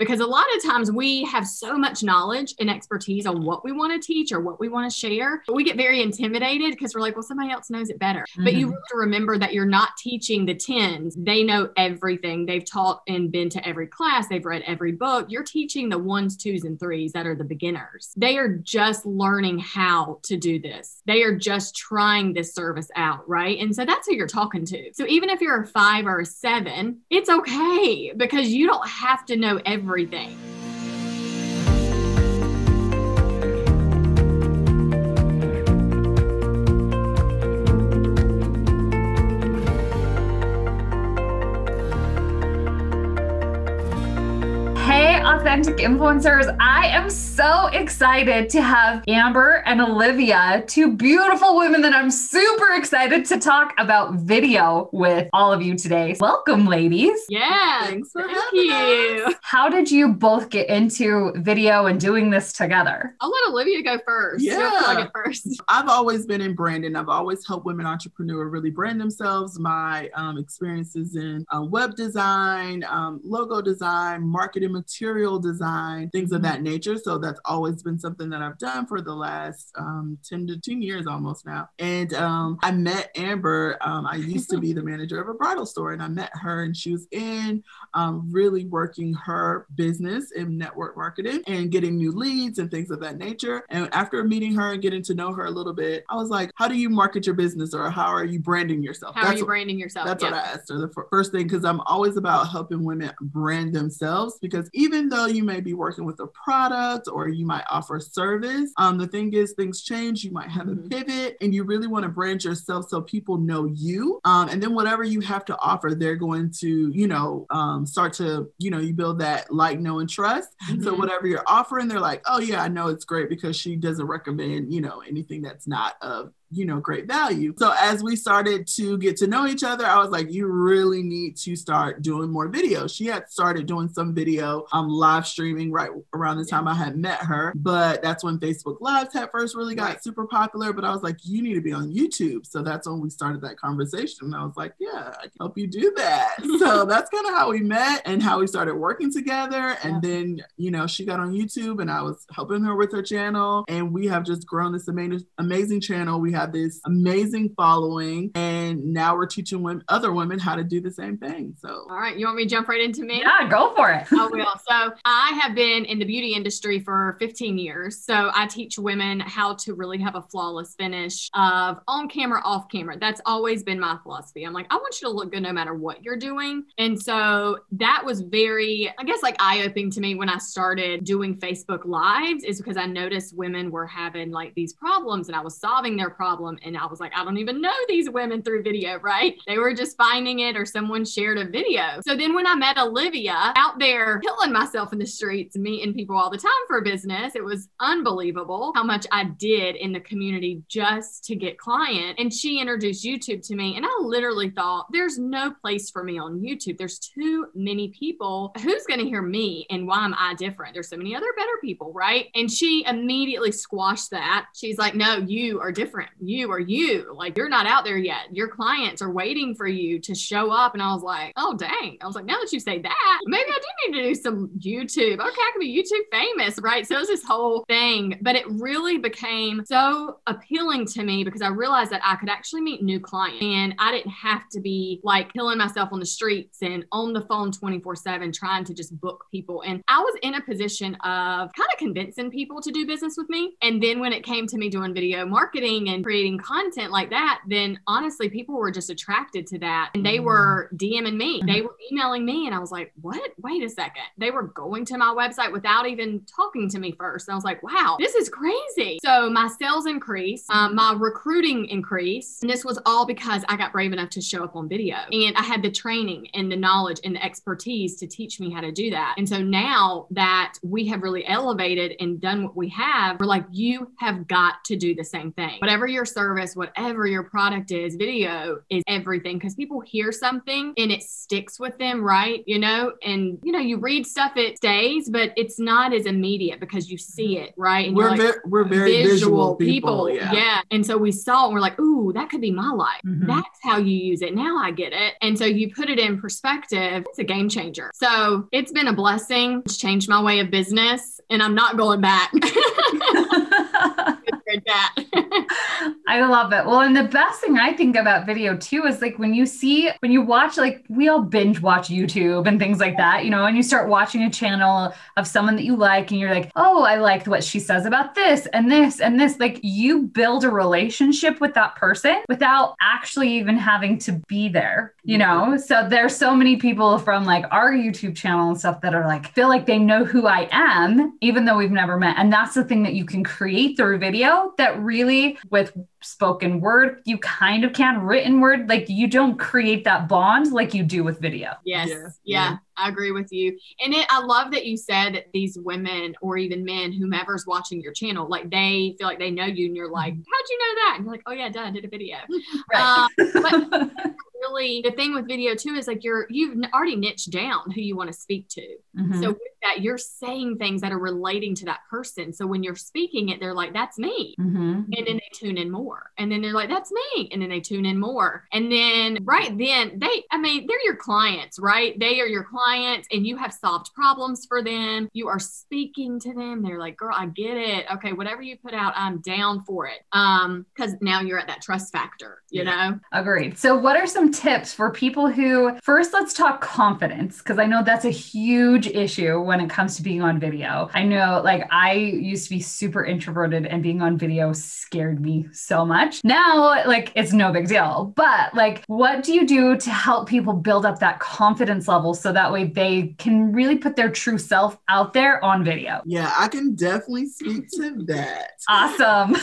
because a lot of times we have so much knowledge and expertise on what we want to teach or what we want to share, but we get very intimidated because we're like, well, somebody else knows it better. But you have to remember that you're not teaching the 10s. They know everything. They've taught and been to every class. They've read every book. You're teaching the 1s, 2s, and 3s that are the beginners. They are just learning how to do this. They are just trying this service out, right? And so that's who you're talking to. So even if you're a 5 or a 7, it's okay because you don't have to know everything. Authentic influencers, I am so excited to have Amber and Olivia, two beautiful women that I'm super excited to talk about video with all of you today. Welcome, ladies. Yeah, thanks for thank having you. us. How did you both get into video and doing this together? I'll let Olivia go first. Yeah. She'll plug it first. I've always been in branding. I've always helped women entrepreneurs really brand themselves. My experiences in web design, logo design, marketing material design, things of that nature. So that's always been something that I've done for the last 10 years almost now. And I met Amber. I used to be the manager of a bridal store, and I met her, and she was in really working her business in network marketing and getting new leads and things of that nature. And after meeting her and getting to know her a little bit, I was like, how do you market your business, or how are you branding yourself? How are you branding yourself? That's what I asked her. The first thing, because I'm always about helping women brand themselves, because even though you may be working with a product or you might offer service, the thing is, things change. You might have a pivot, and you really want to brand yourself so people know you. And then whatever you have to offer, they're going to, start to, you build that like, know, and trust. So whatever you're offering, they're like, oh yeah, I know it's great because she doesn't recommend, anything that's not of great value. So as we started to get to know each other, I was like, you really need to start doing more videos. She had started doing some video, live streaming right around the time I had met her, but that's when Facebook Lives had first really got super popular. But I was like, you need to be on YouTube. So that's when we started that conversation. And I was like, yeah, I can help you do that. So that's kind of how we met and how we started working together. And then, she got on YouTube and I was helping her with her channel. And we have just grown this amazing channel. We have this amazing following, and now we're teaching other women how to do the same thing. So, all right, you want me to jump right into me? Yeah, go for it. I will. So I have been in the beauty industry for 15 years. So I teach women how to really have a flawless finish of on camera, off camera. That's always been my philosophy. I'm like, I want you to look good no matter what you're doing. And so that was very, I guess, like eye-opening to me when I started doing Facebook Lives, is because I noticed women were having like these problems and I was solving their problem. And I was like, I don't even know these women through video, right? They were just finding it or someone shared a video. So then when I met Olivia out there killing myself in the streets, meeting people all the time for business, it was unbelievable how much I did in the community just to get clients. And she introduced YouTube to me. And I literally thought, there's no place for me on YouTube. There's too many people. Who's going to hear me? And why am I different? There's so many other better people, right? And she immediately squashed that. She's like, no, you are different. You are you. Like, you're not out there yet. Your clients are waiting for you to show up. And I was like, oh, dang. I was like, now that you say that, maybe I do need to do some YouTube. Okay, I can be YouTube famous, right? So it was this whole thing, but it really became so appealing to me because I realized that I could actually meet new clients, and I didn't have to be like killing myself on the streets and on the phone 24/7 trying to just book people. And I was in a position of kind of convincing people to do business with me. And then when it came to me doing video marketing and creating content like that, then honestly, people were just attracted to that. And they were DMing me. They were emailing me. And I was like, what? Wait a second. They were going to my website without even talking to me first. And I was like, wow, this is crazy. So my sales increased, my recruiting increased. And this was all because I got brave enough to show up on video. And I had the training and the knowledge and the expertise to teach me how to do that. And so now that we have really elevated and done what we have, we're like, you have got to do the same thing. Whatever your service, whatever your product is, video is everything, because people hear something and it sticks with them, right? You know, and you know, you read stuff, it stays, but it's not as immediate because you see it, right? And we're very visual people. Yeah. And so we saw it and we're like, ooh, that could be my life. Mm-hmm. That's how you use it. Now I get it. And so you put it in perspective. It's a game changer. So it's been a blessing. It's changed my way of business and I'm not going back. I love it. Well, and the best thing I think about video too is like when you watch, like we all binge watch YouTube and things like that, you know, and you start watching a channel of someone that you like and you're like, oh, I liked what she says about this and this and this. Like you build a relationship with that person without actually even having to be there, you know? So there's so many people from like our YouTube channel and stuff that are like, feel like they know who I am, even though we've never met. And that's the thing that you can create through video that really with spoken word, you kind of can written word, like you don't create that bond like you do with video. Yes. Yeah. I agree with you. And I love that you said that these women or even men, whomever's watching your channel, like they feel like they know you and you're like, how'd you know that? And you're like, oh yeah, duh, I did a video. Right. But really the thing with video too is like you've already niched down who you want to speak to. Mm-hmm. So with that, you're saying things that are relating to that person. So when you're speaking it, they're like, that's me. Mm-hmm. And then they tune in more. And then they're like, that's me. And then they tune in more. And then right then they're your clients, right? They are your clients and you have solved problems for them. You are speaking to them. They're like, girl, I get it. Okay. Whatever you put out, I'm down for it. Cause now you're at that trust factor, you know? Agreed. So what are some tips for people who, first, let's talk confidence. Cause I know that's a huge issue when it comes to being on video. I know like I used to be super introverted and being on video scared me so much. Now, like it's no big deal, but like, what do you do to help people build up that confidence level so that way they can really put their true self out there on video? Yeah, I can definitely speak to that. Awesome.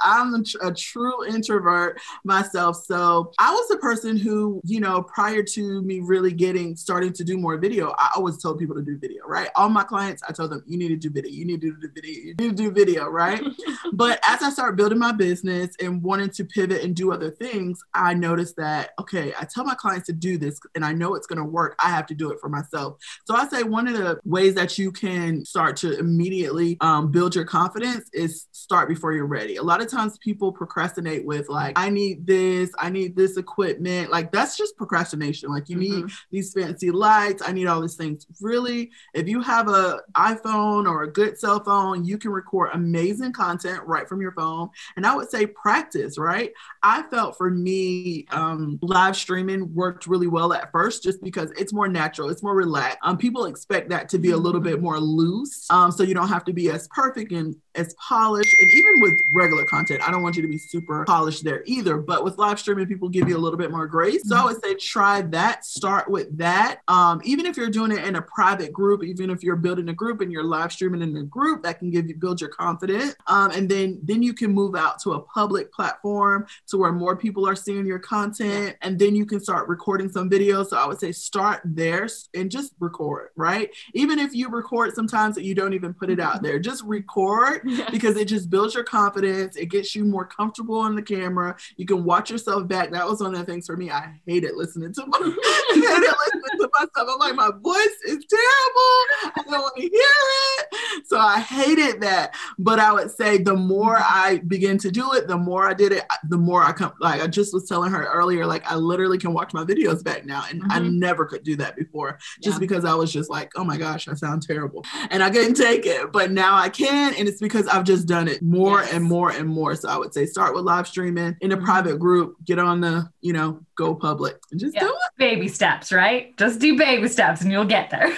I'm a true introvert myself. So I was the person who, you know, prior to me really starting to do more video, I always told people to do video, right? All my clients, I told them, you need to do video, you need to do video, you need to do video, right? But as I started building my business and wanting to pivot and do other things, I noticed that, okay, I tell my clients to do this and I know it's going to work. I have to do it for myself. So I say one of the ways that you can start to immediately build your confidence is start before you're ready. A lot of times people procrastinate with like, I need this equipment. Like that's just procrastination. Like you need these fancy lights. I need all these things. Really, if you have an iPhone or a good cell phone, you can record amazing content right from your phone. And I would say practice, right? I felt for me, live streaming worked really well at first, just because it's more natural, it's more relaxed. People expect that to be a little bit more loose. So you don't have to be as perfect and as polished. And even with regular content, I don't want you to be super polished there either. But with live streaming, people give you a little bit more grace. So I would say try that, start with that. Even if you're doing it in a private group, even if you're building a group and you're live streaming in a group, that can build your confidence. And then you can move out to a public platform to where more people are seeing your content. And then you can start recording some videos. So I would say start there and just record, right? Even if you record sometimes that you don't even put it out there, just record because it just builds your confidence. It gets you more comfortable on the camera. You can watch yourself back. That was one of the things for me. I hated listening to myself. I'm like, my voice is terrible. I don't want to hear it. So I hated that. But I would say the more I begin to do it, the more I did it, the more I come. Like I just was telling her earlier, like I literally can watch my videos back now. And I never could do that before just because I was just like, oh my gosh, I sound terrible. And I couldn't take it. But now I can. And it's because I've just done it more and more and more. So I would say start with live streaming in a private group, get on the, go public and just do it. Baby steps, right? Just do baby steps and you'll get there.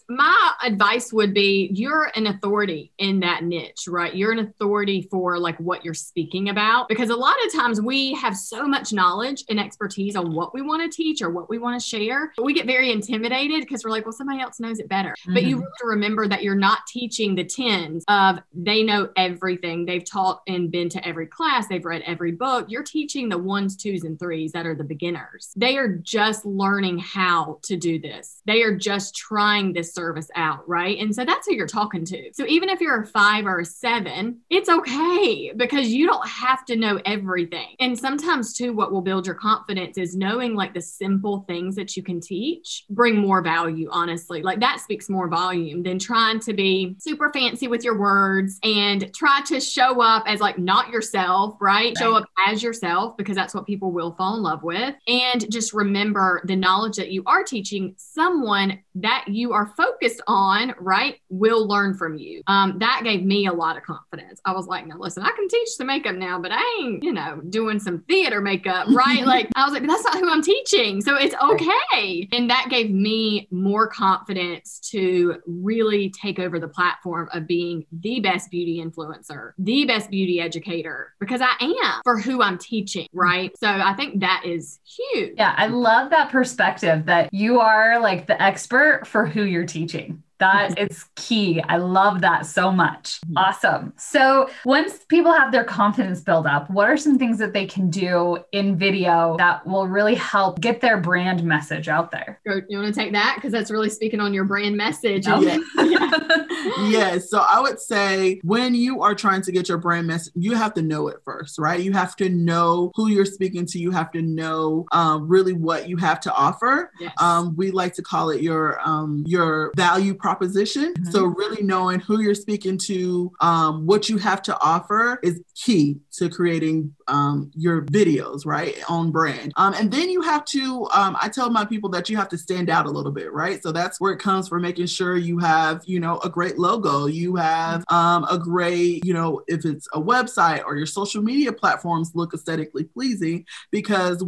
My advice would be you're an authority in that niche, right? You're an authority for like what you're speaking about, because a lot of times we have so much knowledge and expertise on what we want to teach or what we want to share, but we get very intimidated because we're like, well, somebody else knows it better. But you have to remember that you're not teaching the tens of they know everything. They've taught and been to every class. They've read every book. You're teaching teaching the 1s, 2s, and 3s that are the beginners. They are just learning how to do this. They are just trying this service out, right? And so that's who you're talking to. So even if you're a 5 or a 7, it's okay because you don't have to know everything. And sometimes too, what will build your confidence is knowing like the simple things that you can teach bring more value, honestly. Like that speaks more volume than trying to be super fancy with your words and try to show up as like not yourself, right? Show up as yourself because that's what people will fall in love with. And just remember the knowledge that you are teaching, someone that you are focused on, right, will learn from you. That gave me a lot of confidence. I was like, no, listen, I can teach some makeup now, but I ain't, doing some theater makeup, right? Like I was like, that's not who I'm teaching. So it's okay. And that gave me more confidence to really take over the platform of being the best beauty influencer, the best beauty educator, because I am for who I'm teaching, right? So I think that is huge. Yeah, I love that perspective that you are like the expert for who you're teaching. That is key. I love that so much. Awesome. So once people have their confidence built up, what are some things that they can do in video that will really help get their brand message out there? You want to take that? Because that's really speaking on your brand message. Yeah. Yes. So I would say when you are trying to get your brand message, you have to know it first, right? You have to know who you're speaking to. You have to know really what you have to offer. Yes. We like to call it your value proposition. Mm-hmm. So really knowing who you're speaking to, what you have to offer is key to creating your videos, right? On brand. And then you have to, I tell my people that you have to stand out a little bit, right? So that's where it comes from, making sure you have, a great logo, you have a great, if it's a website or your social media platforms look aesthetically pleasing, because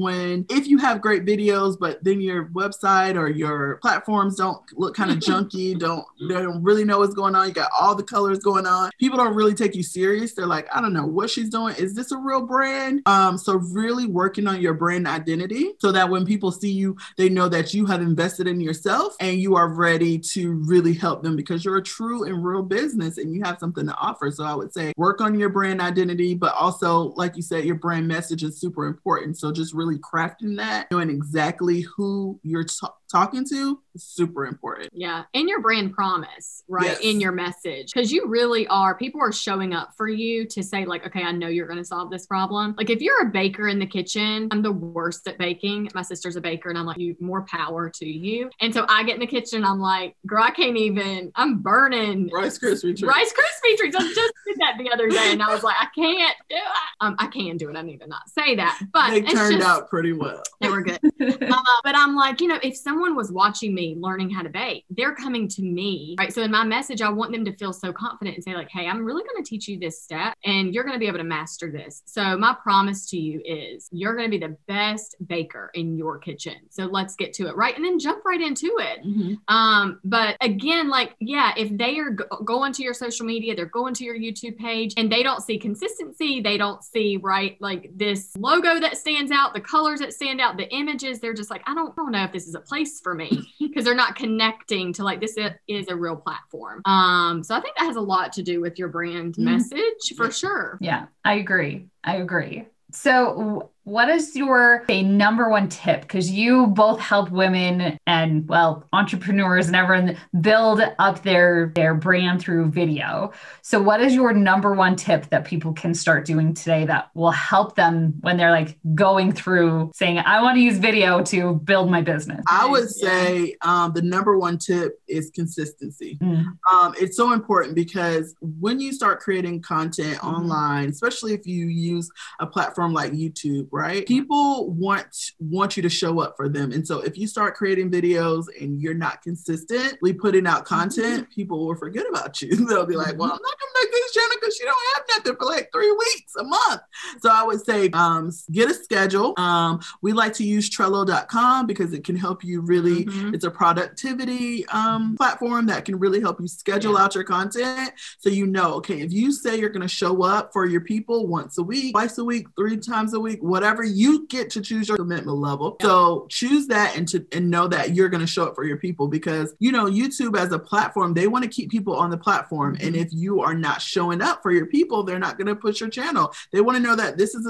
if you have great videos, but then your website or your platforms don't look kind of junky, they don't really know what's going on. You got all the colors going on. People don't really take you serious. They're like, I don't know what she's doing. Is this a real brand? So really working on your brand identity so that when people see you, they know that you have invested in yourself and you are ready to really help them because you're a true and real business and you have something to offer. So I would say work on your brand identity, but also, like you said, your brand message is super important. So just really crafting that, knowing exactly who you're talking to is super important. Yeah. And your brand promise, right? Yes. In your message. Because you really are, people are showing up for you to say like, okay, I know you're going to solve this problem. Like if you're a baker in the kitchen, I'm the worst at baking. My sister's a baker and I'm like, more power to you. And so I get in the kitchen and I'm like, girl, I can't even, I'm burning. Rice Krispie treats. Rice Krispie treats. I just did that the other day and I was like, I can't do it. I can do it. I need to not say that. But they turned out pretty well. They were good. But I'm like, if someone was watching me learning how to bake, they're coming to me, right? So in my message, I want them to feel so confident and say like, hey, I'm really going to teach you this step and you're going to be able to master this. So my promise to you is you're going to be the best baker in your kitchen. So let's get to it, right? And then jump right into it. Mm-hmm. But again, like, yeah, if they are going to your social media, they're going to your YouTube page and they don't see consistency, they don't see, right, like this logo that stands out, the colors that stand out, the images, they're just like, I don't know if this is a place for me because they're not connecting to like, this is a real platform. So I think that has a lot to do with your brand message for sure. Yeah, I agree. So what is your number one tip? Because you both help women and, entrepreneurs and everyone build up their brand through video. So what is your number one tip that people can start doing today that will help them when they're like going through saying, I want to use video to build my business? I would say the number one tip is consistency. It's so important because when you start creating content online, especially if you use a platform like YouTube, right? People want you to show up for them. And so if you start creating videos and you're not consistently putting out content, people will forget about you. They'll be like, well, I'm not going to make this channel because she don't have nothing for like 3 weeks, a month. So I would say get a schedule. We like to use Trello.com because it can help you really, it's a productivity platform that can really help you schedule out your content. So okay, if you say you're going to show up for your people once a week, twice a week, 3 times a week, whatever whatever, you get to choose your commitment level. So choose that and know that you're going to show up for your people, because, you know, YouTube as a platform, they want to keep people on the platform. And if you are not showing up for your people, they're not going to push your channel. They want to know that this is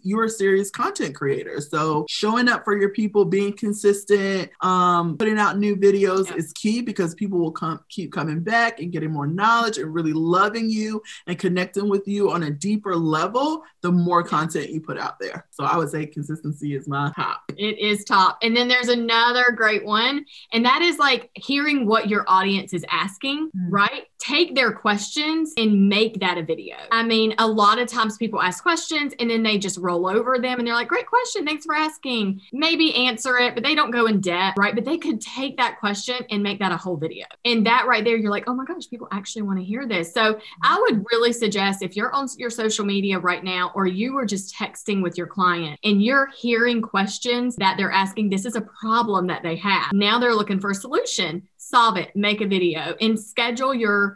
you're a serious content creator. So showing up for your people, being consistent, putting out new videos is key, because people will keep coming back and getting more knowledge and really loving you and connecting with you on a deeper level the more content you put out there. So I would say consistency is my top. It is top. And then there's another great one, and that is like hearing what your audience is asking, right? Take their questions and make that a video. I mean, a lot of times people ask questions and then they just roll over them and they're like, great question, thanks for asking. Maybe answer it, but they don't go in depth, right? But they could take that question and make that a whole video. And that right there, you're like, oh my gosh, people actually want to hear this. So I would really suggest, if you're on your social media right now, or you were just texting with your client and you're hearing questions that they're asking, this is a problem that they have. Now they're looking for a solution. Solve it, make a video, and schedule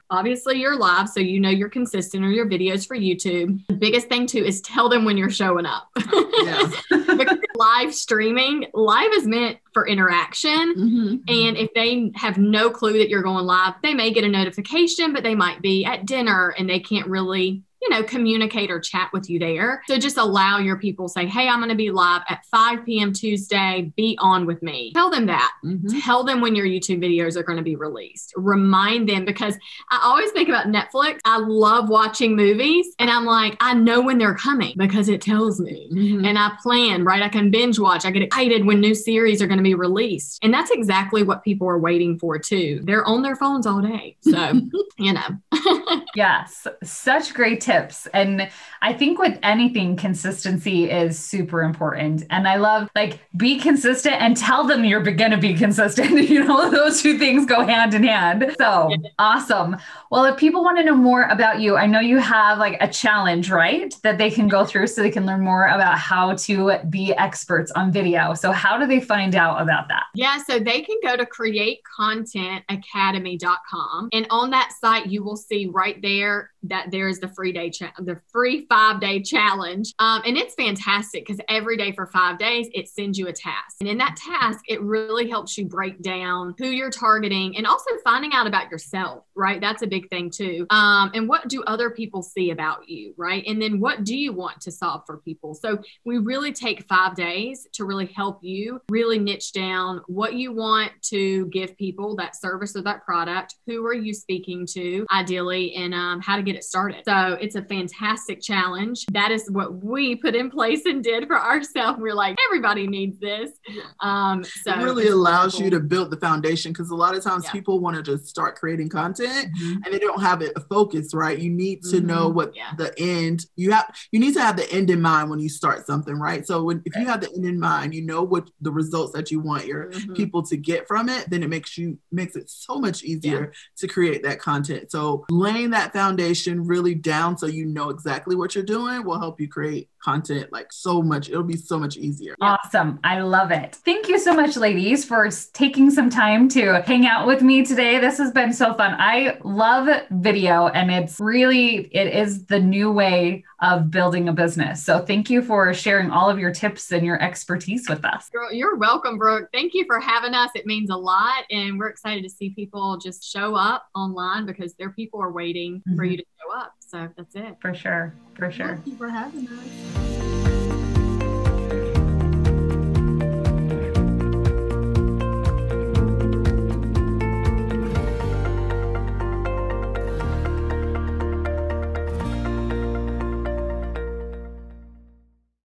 obviously your live, so you know you're consistent, or your videos for YouTube. The biggest thing too is tell them when you're showing up. Because live streaming, live is meant for interaction. And if they have no clue that you're going live, they may get a notification, but they might be at dinner and they can't really, you know, communicate or chat with you there. So just allow your people, say, hey, I'm going to be live at 5 p.m. Tuesday. Be on with me. Tell them that. Tell them when your YouTube videos are going to be released. Remind them, because I always think about Netflix. I love watching movies, and I'm like, I know when they're coming because it tells me. And I plan, right? I can binge watch. I get excited when new series are going to be released. And that's exactly what people are waiting for too. They're on their phones all day. So, you know. Yes, such great tips. And I think with anything, consistency is super important. And I love, like, be consistent and tell them you're going to be consistent. You know, those two things go hand in hand. So awesome. Well, if people want to know more about you, I know you have like a challenge, right? That they can go through so they can learn more about how to be experts on video. So how do they find out about that? Yeah, so they can go to createcontentacademy.com. And on that site, you will see right there that there is the free 5-day challenge. And it's fantastic because every day for 5 days, it sends you a task. And in that task, it really helps you break down who you're targeting and also finding out about yourself, right? That's a big thing too. And what do other people see about you, right? And then what do you want to solve for people? So we really take 5 days to really help you really niche down what you want to give people, that service or that product. Who are you speaking to ideally, and how to get it started. So it's a fantastic challenge. That is what we put in place and did for ourselves. We're like, everybody needs this. So it really allows you to build the foundation, because a lot of times people want to just start creating content and they don't have it focused, right? You need to know what the end, you need to have the end in mind when you start something, right? So if you have the end in mind, you know what the results that you want your people to get from it, then it makes it so much easier to create that content. So laying that foundation really down so you know exactly what you're doing will help you create content like so much. It'll be so much easier. Awesome. I love it. Thank you so much, ladies, for taking some time to hang out with me today. This has been so fun. I love video, and it is the new way of building a business. So thank you for sharing all of your tips and your expertise with us. You're welcome, Brooke. Thank you for having us. It means a lot. And we're excited to see people just show up online, because their people are waiting for you to show up. So that's it. For sure. For sure. Thank you for having us.